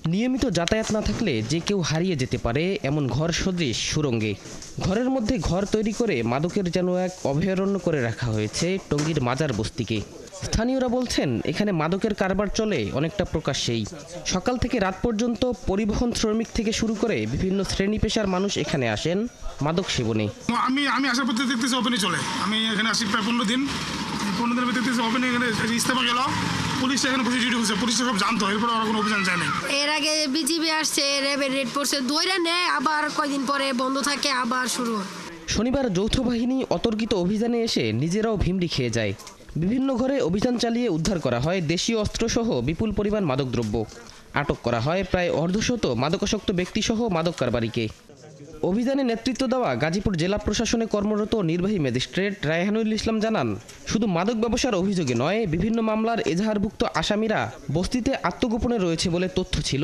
নিয়মিত যাতায়াত না থাকলে যে কেউ হারিয়ে যেতে পারে এমন ঘর সদৃশ সুড়ঙ্গে ঘরের মধ্যে ঘর তৈরি করে মাদকের যেন এক অভয়ারণ্য করে রাখা হয়েছে টঙ্গীর মাজার বস্তিকে। স্থানীয়রা বলছেন এখানে মাদকের কারবার চলে অনেকটা প্রকাশ্যেই। সকাল থেকে রাত পর্যন্ত পরিবহন শ্রমিক থেকে শুরু করে বিভিন্ন শ্রেণী পেশার মানুষ এখানে আসেন মাদক সেবনে। আমি আসার পর দেখতেছি ওপেনই চলে। আমি এখানে আসি প্রায় 15 দিন। 15 দিনের ভিতরে দেখতেছি ওপেনে এখানে ইস্তেমা গেল, পুলিশ এখানে প্রসিডিউটি হচ্ছে, পুলিশ সব জানতো, এরপর আর কোনো অভিযান যায় না। এর আগে বিজিবি আসছে, র্যাবের রেড পড়ছে, ধইরা নেয়, আবার কয়দিন পরে বন্ধ থাকে, আবার শুরু হয়। শনিবার যৌথ বাহিনী অতর্কিত অভিযানে এসে নিজেরাও ভিমড়ি খেয়ে যায়। বিভিন্ন ঘরে অভিযান চালিয়ে উদ্ধার করা হয় দেশীয় অস্ত্রসহ বিপুল পরিমাণ মাদকদ্রব্য। আটক করা হয় প্রায় অর্ধশত মাদকাসক্ত ব্যক্তিসহ মাদক কারবারিকে। অভিযানে নেতৃত্ব দেওয়া গাজীপুর জেলা প্রশাসনে কর্মরত নির্বাহী ম্যাজিস্ট্রেট রায়হানুল ইসলাম জানান, শুধু মাদক ব্যবসার অভিযোগে নয়, বিভিন্ন মামলার এজাহারভুক্ত আসামিরা বস্তিতে আত্মগোপনে রয়েছে বলে তথ্য ছিল